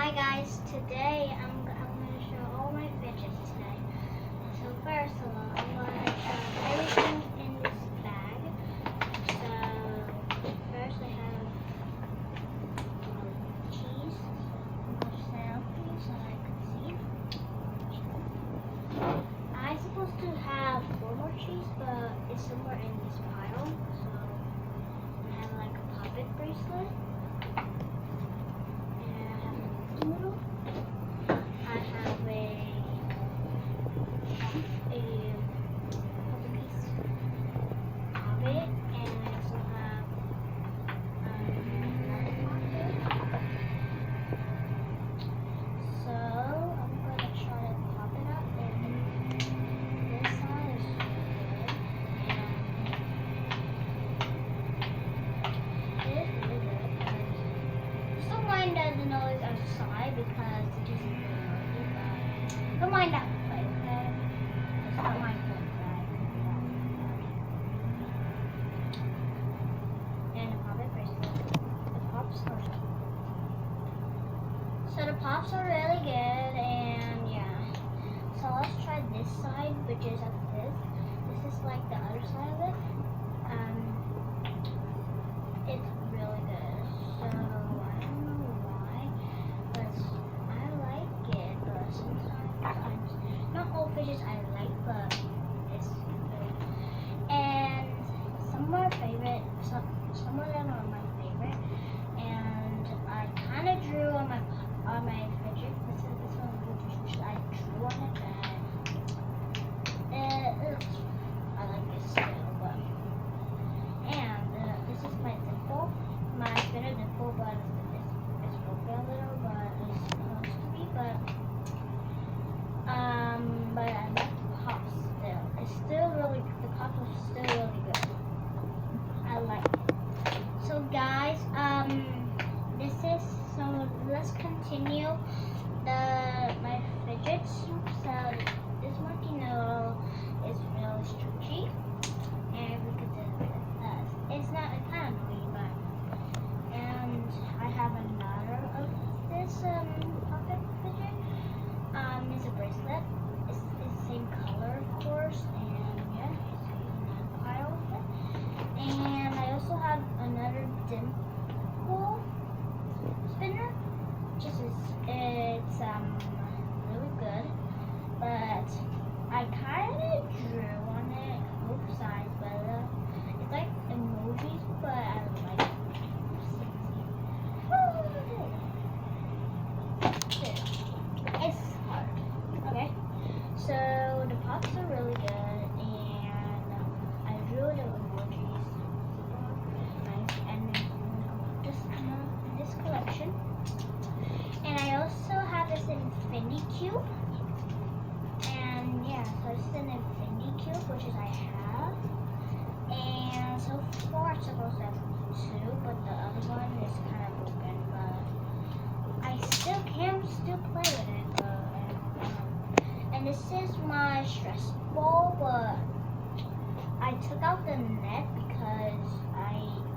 Hi guys, today I'm going to show all my fidgets today. So first of all, I'm going to show everything in this bag. So first I have cheese. I'm going to stand up for you so I can see. I'm supposed to have 4 more cheese, but it's somewhere in this pile. So I have like a puppet bracelet. Noodle. I have a piece of it, and I also have another pocket. So I'm gonna try to pop it up, and this side is really good, and it is really good. Don't mind that the noise outside because it just really noisy, but don't mind that play, okay? It's not my fault, right? And the poppet bracelet. The pops are so the pops are really good, and yeah. So let's try this side, which is like this. This is like the other side of it. It's really good. So I don't know why, but I like it. But sometimes not all fishes I like, but it's good. And some are favorite. Some of them are my favorite. And I kind of drew on my fidget. This one which I drew on it, and I like it still, but. And this is my dimple. My spinner dimple, but it's broken a little, but it's supposed to be. But I like the pop still. It's still really, the pop is still really good. I like it. So guys, this is, so let's continue my fidgets. So this monkey noodle is really stretchy, and we could do this. It's not, it's kind of annoying, but, and I have another of this pocket fidget. It's a bracelet. It's the same color, of course, and yeah, it's in that pile of it. And I also have another dimple spinner, which is, it's really good, but I kind of drew on it both sides, but it's like emojis, but I like it. It's hard. Okay, so the pops are really good, and I drew the emojis nice, and just in this collection. And I also have this infinity cube, and yeah, so this is an infinity cube, which is I have. And so far it's supposed to have 2, but the other one is kind of broken, but I still can play with it. And this is my stress ball, but I took out the net because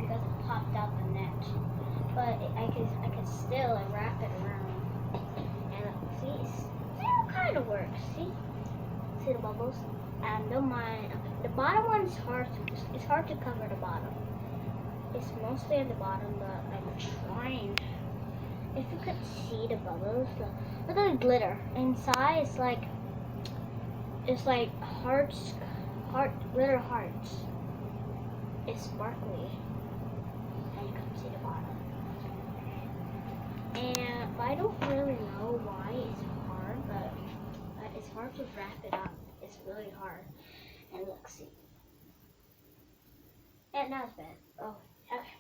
it popped out the net. But I could still wrap it around. And see, it still kind of works. See the bubbles? And don't mind. The bottom one is hard. It's hard to cover the bottom. It's mostly at the bottom, but I'm trying. If you could see the bubbles, look at the glitter inside. It's like hearts, glitter hearts. It's sparkly, and you can see the bottom. And I don't really know why it's hard, but it's hard to wrap it up. It's really hard. And look, see. And not as bad. Oh, okay.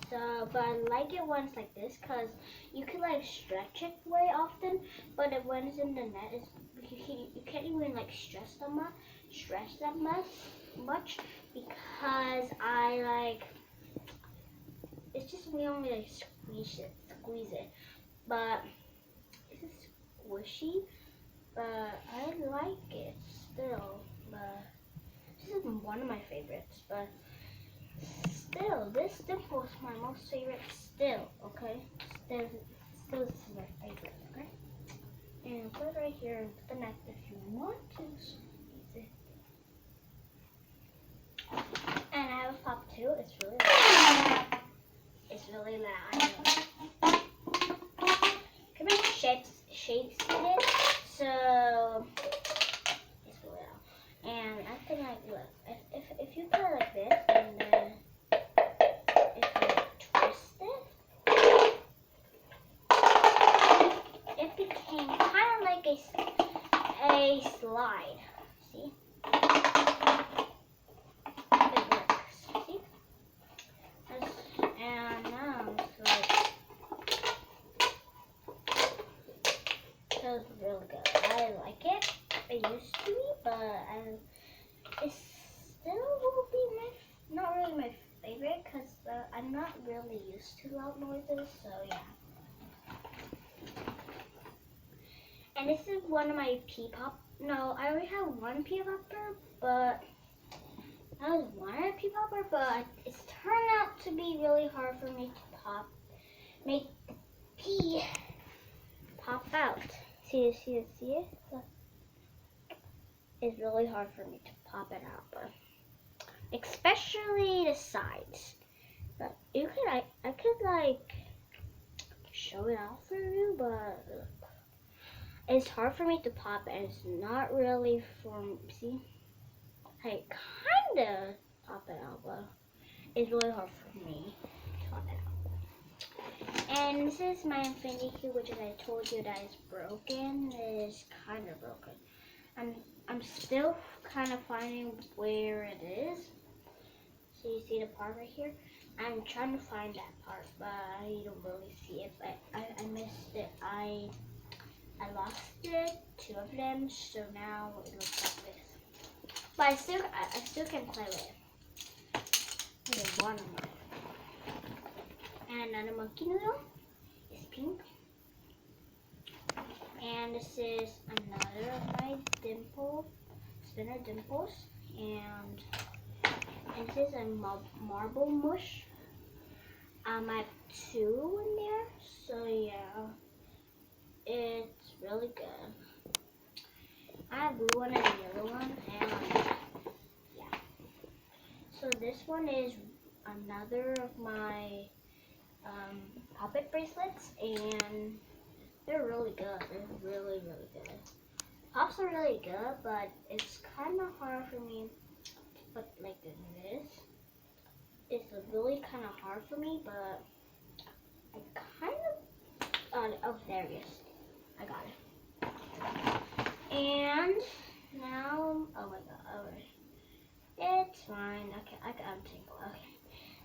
So, but I like it when it's like this, because you can like stretch it way often, but when it's in the net, you can't even like stretch that much, because it's just we only like squeeze it, but it's squishy, but I like it still, but this is one of my favorites, but still, this dimple is my most favorite still, okay? So this is my favorite, okay? And put it right here and put the neck if you want to squeeze it. And I have a pop too. It's really loud. It's really loud. Can make shapes in it, so it's really loud. And I can like look if you put it like this and then if you twist it, it became kind of like a slide. See? It works. See? And now it's like feels really good. I like it. It used to be, but it still will be not really my favorite because I'm not really used to loud noises. So yeah. And this is one of my pee-pop. No, I already have one pee-popper, but that was one pee-popper, but it's turned out to be really hard for me to make the pee pop out. See it? Look. It's really hard for me to pop it out, but especially the sides. But you could, I could like show it off for you, but look. It's hard for me to pop, and it's not really for, see? I kind of pop it out, but it's really hard for me to pop it out. And this is my infinity cube, which, as I told you, that is broken. It is kind of broken. I'm still kind of finding where it is. So you see the part right here? I'm trying to find that part, but I don't really see it. But I missed it. I lost it, 2 of them, so now it looks like this. But I still can play with it. There's one more. And another monkey noodle is pink. And this is another of my spinner dimples. And this is a marble mush. I have 2 in there, so yeah. It's really good. I have blue one and a yellow one, and yeah. So this one is another of my puppet bracelets, and they're really good. They're really, really good. Pops are really good, but it's kind of hard for me to put like this. It's really kind of hard for me, but I kind of, oh, there it is. I got it. And now, oh my god, alright. It's fine. Okay, I can untangle. Okay.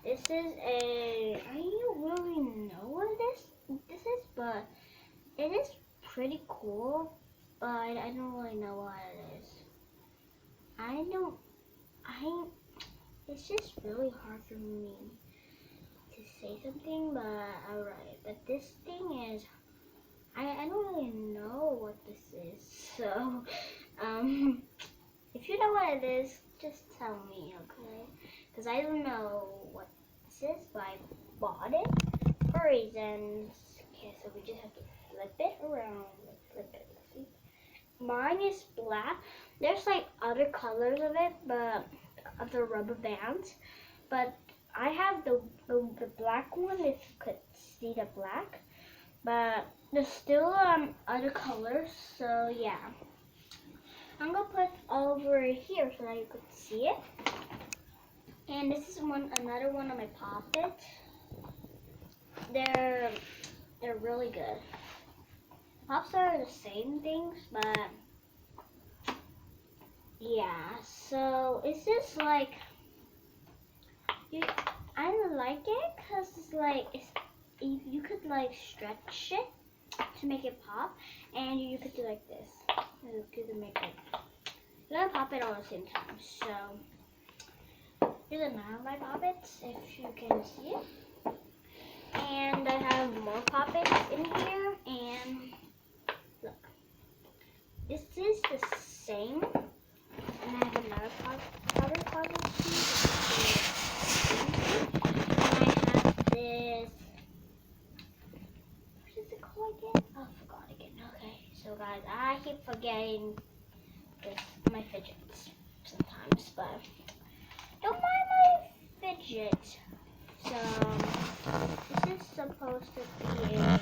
This is I don't really know what this is, but it is pretty cool, but I don't really know what it is. It's just really hard for me to say something, but alright. But this thing is, I don't really know what this is, so, if you know what it is, just tell me, okay? Because I don't know what this is, but I bought it for reasons. Okay, so we just have to flip it around, flip it, see? Mine is black. There's like other colors of it, but of the rubber bands, but I have the black one, if you could see the black. But there's still other colors, so yeah. I'm gonna put over here so that you could see it. And this is another one of my poppets. They're really good. Pops are the same things, but yeah. So it's just like I like it because it's like you could like stretch it to make it pop, and you could do like this. You could make it. You're gonna pop it all at the same time. So here's another of my poppets, if you can see it. And I have more poppets in here, and look, this is the same. And I have another powder closet piece. And I have this. What is it called? called again? Oh, I forgot again. Okay, so guys, I keep forgetting this, my fidgets sometimes, but don't mind my fidget. So this is supposed to be a,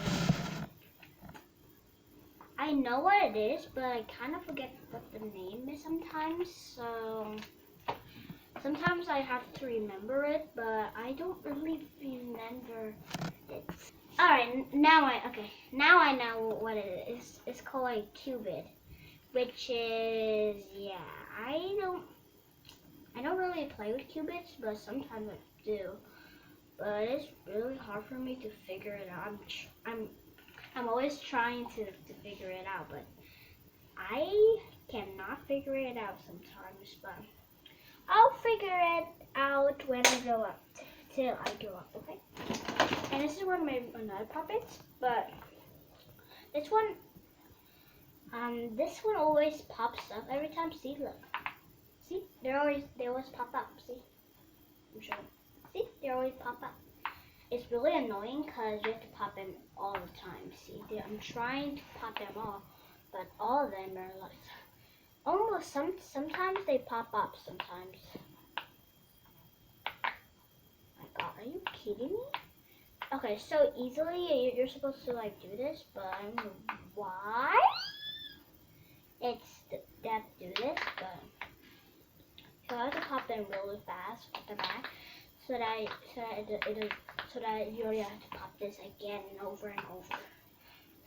I know what it is, but I kind of forget what the name is sometimes. So sometimes I have to remember it, but I don't really remember it. Alright, now I know what it is. It's called a cubit, which is, yeah, I don't really play with cubits, but sometimes I do. But it's really hard for me to figure it out. I'm always trying to figure it out, but I cannot figure it out sometimes. But I'll figure it out when I grow up. Till I grow up, okay? And this is one of my another puppets, but this one always pops up every time. See, look. See, they always pop up. See, I'm showing. See, they always pop up. It's really annoying because you have to pop them all the time. See, I'm trying to pop them all, but all of them are like almost sometimes they pop up sometimes. My God, are you kidding me? Okay, so easily you're supposed to like do this, but I don't know why they have to do this, but so I have to pop them really fast with the back, so that you already have to pop this again and over and over.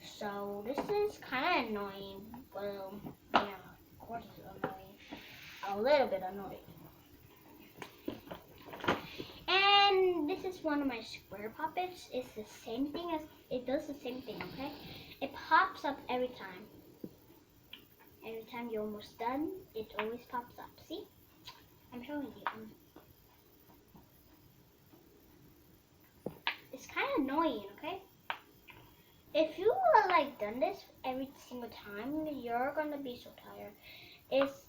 So this is kind of annoying. Well, yeah, of course it's annoying. A little bit annoying. And this is one of my square puppets. It's the same thing as, it does the same thing, okay? It pops up every time. Every time you're almost done, it always pops up. See? I'm showing you. It's kind of annoying, okay? If you like done this every single time, you're gonna be so tired.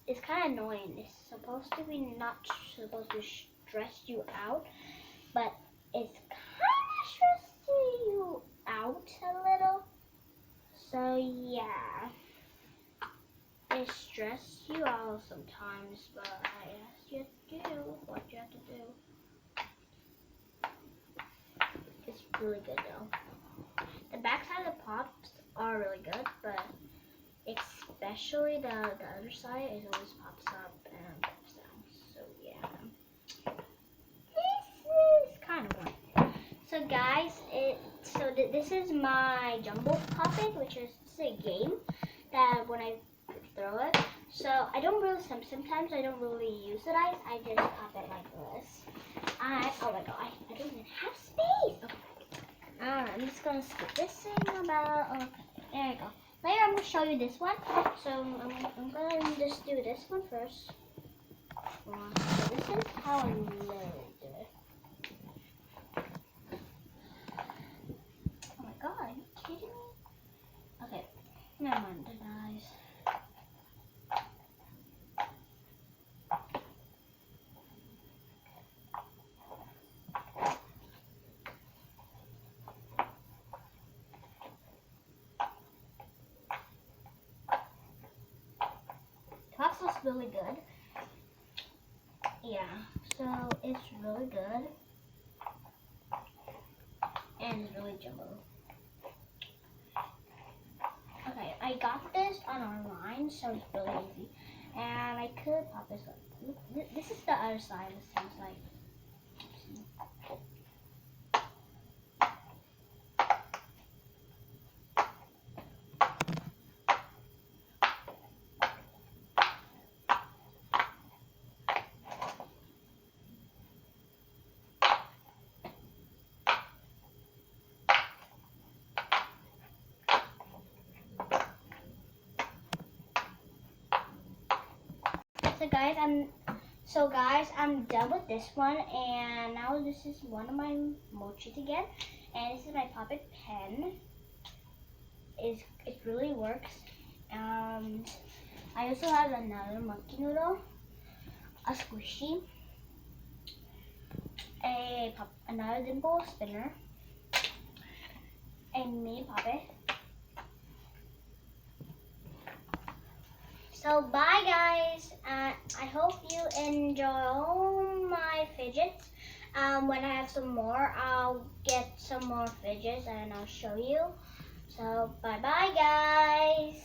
It's kind of annoying. It's supposed to be not supposed to stress you out, but it's kind of stressing you out a little. So yeah, it stresses you out sometimes, but I ask you to do what you have to do. It's really good though. The backside of the pops are really good, but especially the other side, it always pops up and pops down. So yeah, this is kind of one. So guys, this is my jumbo puppet, which is a game that when I throw it. So I don't really sometimes I don't really use the dice. I just pop it like this. Oh my God, I don't even have space. Okay. I'm just gonna skip this thing about. Okay, there you go. Later I'm gonna show you this one. So I'm gonna just do this one first. So this is how I really do it. Oh my God, are you kidding me? Okay, never mind, guys. Pasta's really good. Yeah, so it's really good. And it's really jumbo. Okay, I got this on online, so it's really easy. And I could pop this up. This is the other side, it seems like. So guys, I'm done with this one, and now this is one of my mochis again, and this is my puppet pen. It really works. I also have another monkey noodle, a squishy, another dimple spinner, a mini puppet, So bye guys. I hope you enjoy all my fidgets. When I have some more, I'll get some more fidgets and I'll show you. So bye bye guys.